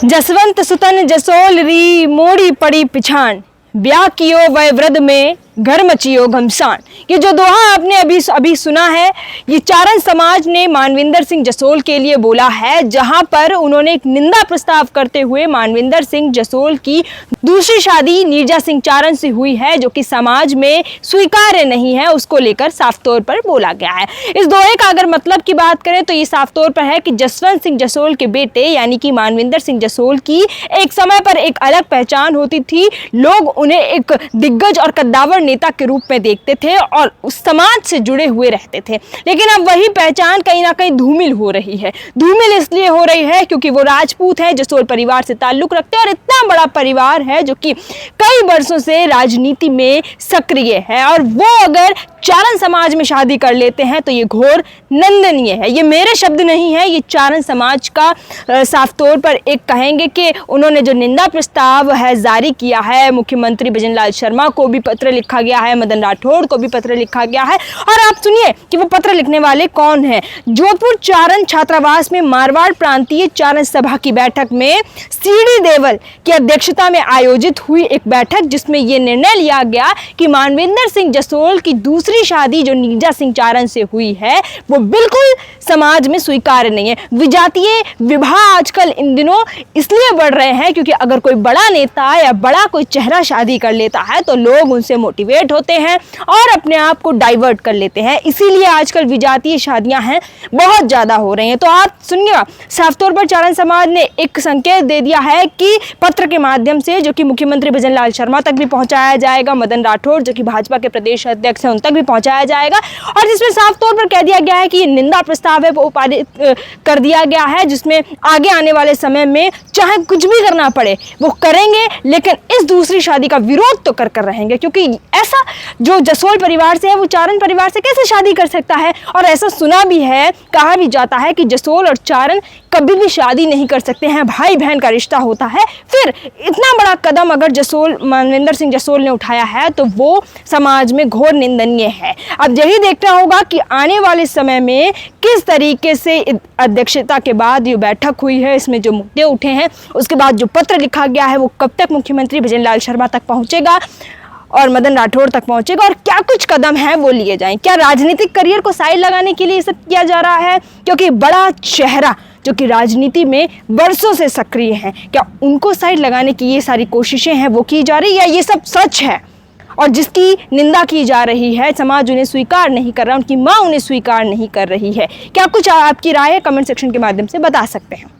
जसवंत सुतन जसोल री मोड़ी पड़ी पिछान, ब्याह कियो वह वृद्ध में घर मचियो घमसान। ये जो दोहा आपने अभी सुना है, ये चारण समाज ने मानविंदर सिंह जसोल के लिए बोला है, जहां पर उन्होंने एक निंदा प्रस्ताव करते हुए मानविंदर सिंह जसोल की दूसरी शादी नीरजा सिंह चारण से हुई है, जो कि समाज में स्वीकार्य नहीं है, उसको लेकर साफ तौर पर बोला गया है। इस दोहे का अगर मतलब की बात करें तो ये साफ तौर पर है कि जसवंत सिंह जसोल के बेटे यानी कि मानविंदर सिंह जसोल की एक समय पर एक अलग पहचान होती थी। लोग उन्हें एक दिग्गज और कद्दावर नेता के रूप में देखते थे और उस समाज से जुड़े हुए रहते थे, लेकिन अब वही पहचान कहीं ना कहीं धूमिल हो रही है। धूमिल इसलिए हो रही है क्योंकि वो राजपूत हैं, जसोल परिवार से ताल्लुक रखते हैं और इतना बड़ा परिवार है जो कि कई वर्षों से राजनीति में सक्रिय है, और वो अगर चारण समाज में शादी कर लेते हैं तो ये घोर निंदनीय है। ये मेरे शब्द नहीं है, ये चारण समाज का साफ तौर पर एक कहेंगे कि उन्होंने जो निंदा प्रस्ताव है जारी किया है, मुख्यमंत्री भजनलाल शर्मा को भी पत्र लिखा गया है, मदन राठौड़ को भी पत्र लिखा गया है। और आप सुनिए कि वो पत्र लिखने वाले कौन हैं। जोधपुर चारण छात्रावास में मारवाड़ प्रांतीय चारण सभा की बैठक में सीडी देवल की अध्यक्षता में आयोजित हुई एक बैठक, जिसमें यह निर्णय लिया गया कि मानविंदर सिंह जसोल की दूसरी शादी जो नीरजा सिंह चारण से हुई है वो बिल्कुल समाज में स्वीकार्य नहीं है। विजातीय विवाह आजकल इन दिनों इसलिए बढ़ रहे हैं क्योंकि अगर कोई बड़ा नेता या बड़ा कोई चेहरा शादी कर लेता है तो लोग उनसे मोटिवेट होते हैं और अपने आप को डाइवर्ट कर लेते हैं। इसीलिए आजकल विजातीय शादियां हैं बहुत ज्यादा हो रही हैं। तो आप सुनिएगा, साफ तौर पर चारण समाज ने एक संकेत दे दिया है कि पत्र के माध्यम से, जो कि मुख्यमंत्री भजनलाल शर्मा तक भी पहुंचाया जाएगा, मदन राठौड़ जो कि भाजपा के प्रदेश अध्यक्ष हैं उन तक भी पहुंचाया जाएगा, और जिसमें साफ तौर पर कह दिया गया है कि ये निंदा प्रस्ताव है वो पारित कर दिया गया है, जिसमें आगे आने वाले समय में चाहे कुछ भी करना पड़े वो करेंगे, लेकिन इस दूसरी शादी का विरोध तो कर रहेंगे, क्योंकि ऐसा जो जसोल परिवार से है वो चारण परिवार से कैसे शादी कर सकता है। और ऐसा सुना भी है, कहा भी जाता है कि जसोल और चारण कभी भी शादी नहीं कर सकते हैं, भाई बहन का रिश्ता होता है। फिर इतना बड़ा कदम अगर मानविंदर सिंह जसोल ने उठाया है तो वो समाज में घोर निंदनीय है। अब यही देखना होगा कि आने वाले समय में किस तरीके से अध्यक्षता के बाद ये बैठक हुई है, इसमें जो मुद्दे उठे हैं, उसके बाद जो पत्र लिखा गया है वो कब तक मुख्यमंत्री भजनलाल शर्मा तक पहुंचेगा और मदन राठौड़ तक पहुंचेगा, और क्या कुछ कदम हैं वो लिए जाएं। क्या राजनीतिक करियर को साइड लगाने के लिए ये सब किया जा रहा है, क्योंकि बड़ा चेहरा जो कि राजनीति में वर्षों से सक्रिय हैं, क्या उनको साइड लगाने की ये सारी कोशिशें हैं वो की जा रही है, या ये सब सच है और जिसकी निंदा की जा रही है, समाज उन्हें स्वीकार नहीं कर रहा, उनकी माँ उन्हें स्वीकार नहीं कर रही है? क्या कुछ आपकी राय है, कमेंट सेक्शन के माध्यम से बता सकते हैं।